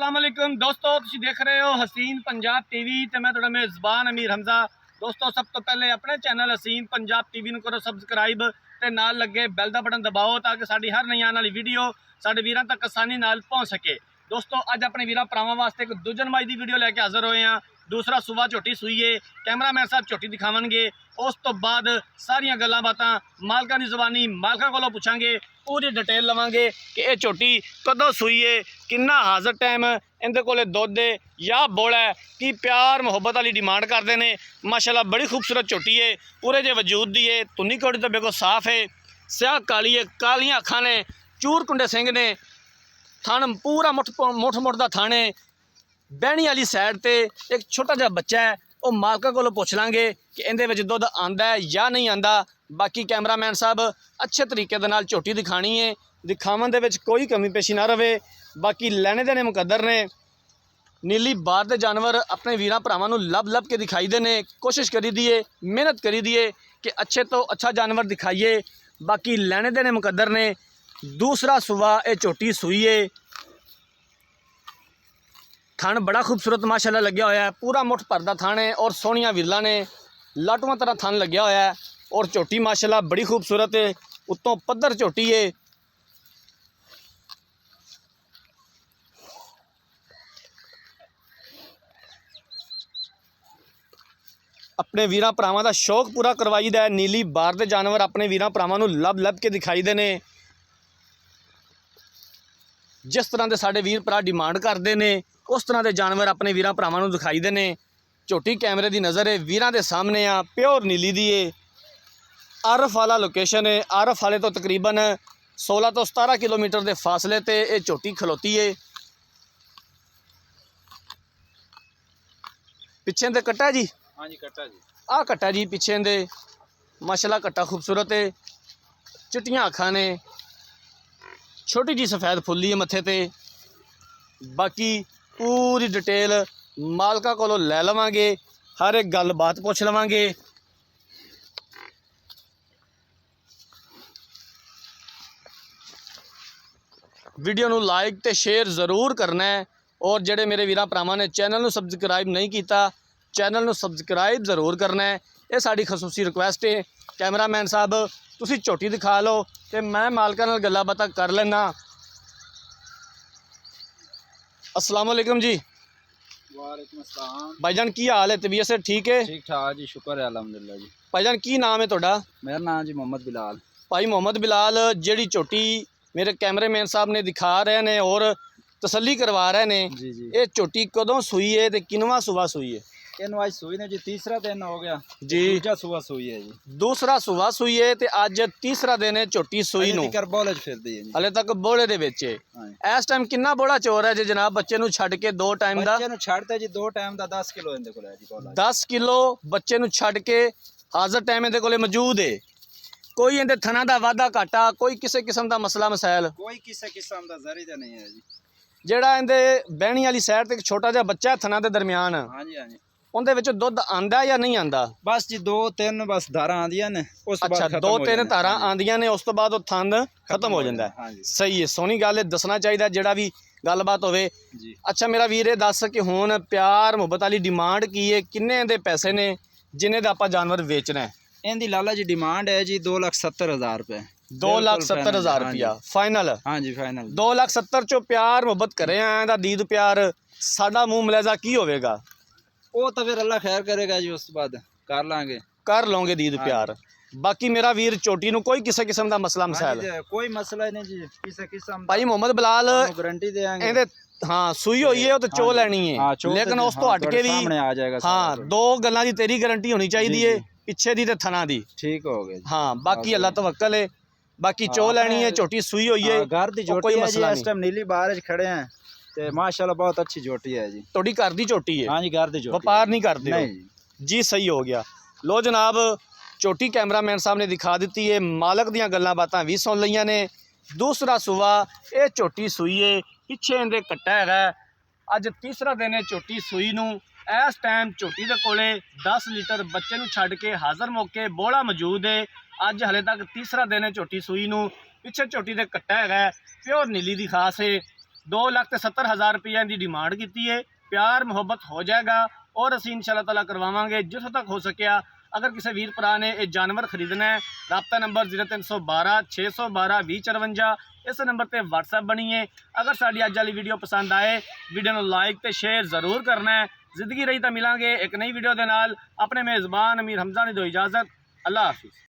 अस्सलाम वालेकुम दोस्तों, तुसीं देख रहे हो हसीन पंजाब टीवी ते मैं तुहाडा मेज़बान अमीर हमजा। दोस्तों, सब तो पहले अपने चैनल हसीन पंजाब टीवी नूं करो सबसक्राइब ते नाल लगे बैल दा बटन दबाओ ताकि साडी हर नई आने वाली वीडियो साडे वीरां तक आसानी नाल पहुंच सके। दोस्तों, अज अपने वीरां भरावां वास्ते एक दूजन माई दी वीडियो लैके हाज़र होए हैं। दूसरा सूबा झोटी सूई है। कैमरामैन साहब झोटी दिखावणगे, उस तो बाद सारियां गल्लां बातां मालकां दी ज़बानी मालकां कोलों पुछांगे, पूरी डिटेल लवांगे कि यह झोटी कदों सूई है, किन्ना हाज़र टाइम इहदे कोले दुध है या बोला है, कि प्यार मुहब्बत वाली डिमांड करते हैं। माशाल्लाह बड़ी खूबसूरत झोटी है, पूरे जे वजूद दी है, तुन्नी कौड़ी तो बिल्कुल साफ है, स्याह काली है, कालियां अखां ने, चूर कुंडे सिंह ने, थन पूरा मुठ दा थन है। बहनी वाली साइड ते एक छोटा जिहा बच्चा है, वो मालका कोलों पुछ लांगे कि इहदे विच दुध आंदा है या नहीं आंदा। बाकी कैमरामैन साहब अच्छे तरीके दे नाल झोटी दिखानी है, दिखावन दे विच कोई कमी पेशी ना रहे। बाकी लैने देने मुकद्दर ने। नीली बार दे जानवर अपने वीरां भरावां नूं लभ के दिखाई दे ने। कोशिश करी दिए, मेहनत करी दिए कि अच्छे तो अच्छा जानवर दिखाइए। बाकी लैने देने मुकद्दर ने। दूसरा सुबह ये झोटी सूई है। थन बड़ा खूबसूरत माशाल्लाह लग्या होया है, पूरा मुठ भरदा थन है और सोहणियां विरलां ने, लाटुआं तरह थन लग्या होया है और झोटी माशाल्लाह बड़ी खूबसूरत है, उत्तों पद्धर झोटी है। अपने वीरां भरावां दा शौक पूरा करवाईदा है। नीली बार दे जानवर अपने वीरां भरावां नूं लभ के दिखाई दे ने। जिस तरह के साडे वीर भरा डिमांड करते हैं, उस तरह के जानवर अपने वीरां भरावां नूं दिखाई दे ने। झोटी कैमरे की नज़र है, वीरां दे सामने आ, प्योर नीली दी है। आरफ वाला लोकेशन है। आरफ वाले तो तकरीबन 16 तो 17 किलोमीटर के फासले ते ये झोटी खलोती है। पिछे दे कट्टा जी, हाँ जी कट्टा जी, आ कट्टा जी पिछे दे माशाल्लाह कट्टा खूबसूरत है, चिट्टियां अखां ने, छोटी जी सफ़ेद फुल्ली है मत्थे ते। बाकी पूरी डिटेल मालका कोलों लै लवांगे, हर एक गल बात पुछ लवांगे। वीडियो नूं लाइक ते शेयर ज़रूर करना है और जेडे मेरे वीरां भरावां ने चैनल नूं सबसक्राइब नहीं किया, चैनल नूं सबसक्राइब ज़रूर करना है। ये साडी खसूसी रिक्वेस्ट है। कैमरामैन साहब तुसीं झोटी दिखा लो ते मैं मालकां नाल गल्लां बातां कर लैना। अस्सलाम वालेकुम जी। वालेकुम अस्सलाम। भाईजान की हाल है, तबीयत से ठीक है? ठीक ठाक जी, शुक्र है अल्हम्दुलिल्लाह जी। भाईजान की नाम है तुहाडा? मेरा नाम जी मोहम्मद बिलाल। भाई मोहम्मद बिलाल, जेड़ी झोटी मेरे कैमरेमैन साहब ने दिखा रहे हैं और तसल्ली करवा रहे हैं, जी जी, ये झोटी कदों सूई है ते किनवा सुबह सूई है? इन आज सूई ने जी तीसरा दिन हो गया जी, दूजा सुबह सूई है जी, दूसरा सुबह सूई है ते अज तीसरा दिन है झोटी सूई नूं। बोले फिरदी है जी। हले तक बोले दे विच है। हाँ। इस टाइम कितना बोला चोर है जी जनाब, बच्चे नूं छड्ड के दो टाइम दा? बच्चे नूं छड्डते जी दो टाइम दा 10 किलो इहदे कोल है जी बोला। 10 किलो बच्चे नूं छड्ड के हाज़र टाइम इहदे कोले मौजूद है। कोई इहदे थना दा वाधा घाटा, कोई किसी किस्म दा मसला मसाइल? कोई किसी किस्म दा जरी दा नहीं है जी। जेड़ा इहदे बहनी वाली साइड ते एक छोटा जिहा बच्चा थना दे दरमियान, हाँ जी हाँ जी, उहदे विच दुध आंदा या नहीं आंदा? बस जी दो तीन बस धारा आंदियां ने, उस तो बाद अच्छा, खत्म दो हो तीन जाने। धारा हाँ जी, आंदियां ने, उस तो बाद वो थन खत्म हो जाता है। हाँ जी सही है, सोहनी गल है, दसना चाहिए जेड़ा भी गलबात होवे। जी। अच्छा मेरा वीर ये दस कि हुण प्यार मुहब्बत वाली डिमांड की है, किन्ने दे पैसे ने जिन्हें दा आपां जानवर बेचना है? इनकी लाला जी डिमांड है जी 2,70,000 रुपये। 2,70,000 रुपया फाइनल? हाँ जी फाइनल। 2,70,000 चो प्यार मुहब्बत करे आए दा दीद प्यार, साडा मुँह मलैजा की होवेगा? वो तो फिर अल्लाह खैर करेगा जी, उस बाद कर लांगे, कर लोगे दीद प्यार। बाकी मेरा वीर चोटी नूं कोई किसी किस्म का मसला मसाइल? कोई मसला ही नहीं जी, किसी किस्म भाई मोहम्मद बिलाल गारंटी देंगे। इहदे हाँ सूई हुई है, वो तो चो लैनी है, लेकिन उस तो हट के भी आ जाएगा। हाँ दो गल्लां दी तेरी गारंटी होनी चाहिए, पिछे दी ते थना दी। ठीक हो गया। हाँ बाकी अल्लाह तवक्कल है। बाकी चो लैनी है, झोटी सूई हुई है, घर दी कोई झोटी मसला है जी। नहीं। इस टाइम नीली बाहर खड़े हैं ते माशाल्लाह बहुत अच्छी झोटी है जी। थोड़ी घर दी झोटी है? हाँ जी घर दी झोटी, व्यापार नहीं करते? नहीं जी सही हो गया। लो जनाब, झोटी कैमरामैन साहब ने दिखा दी है, मालक दियां गल्लां बातां भी सुन लईयां ने। दूसरा सुबह ये झोटी सूई है, पिछे इहदे कट्टा हैगा। अज तीसरा दिन है झोटी सूई नूं। इस टाइम झोटी दे कोले 10 लीटर बच्चे नूं छड्ड के हाज़र मौके बोला मौजूद है। अज हले तक तीसरा दिन है झोटी सूई नूं। पिछे झोटी दे कट्टा हैगा, प्योर नीली दी खास है। 2,70,000 रुपये की डिमांड की है। प्यार मुहब्बत हो जाएगा और असी इंशाअल्लाह ताला करवावांगे जितों तक हो सकिया। अगर किसी वीर भरा ने यह जानवर खरीदना है, राब्ता नंबर 0312 612 2054 इस नंबर पर व्हाट्सएप बनी है। अगर साड़ी अज वाली वीडियो पसंद आए, वीडियो को लाइक तो शेयर जरूर करना है। जिंदगी रही तो मिलांगे एक नई वीडियो के नाल। अपने मेज़बान अमीर हमजा ने दो इजाज़त। अल्लाह हाफिज़।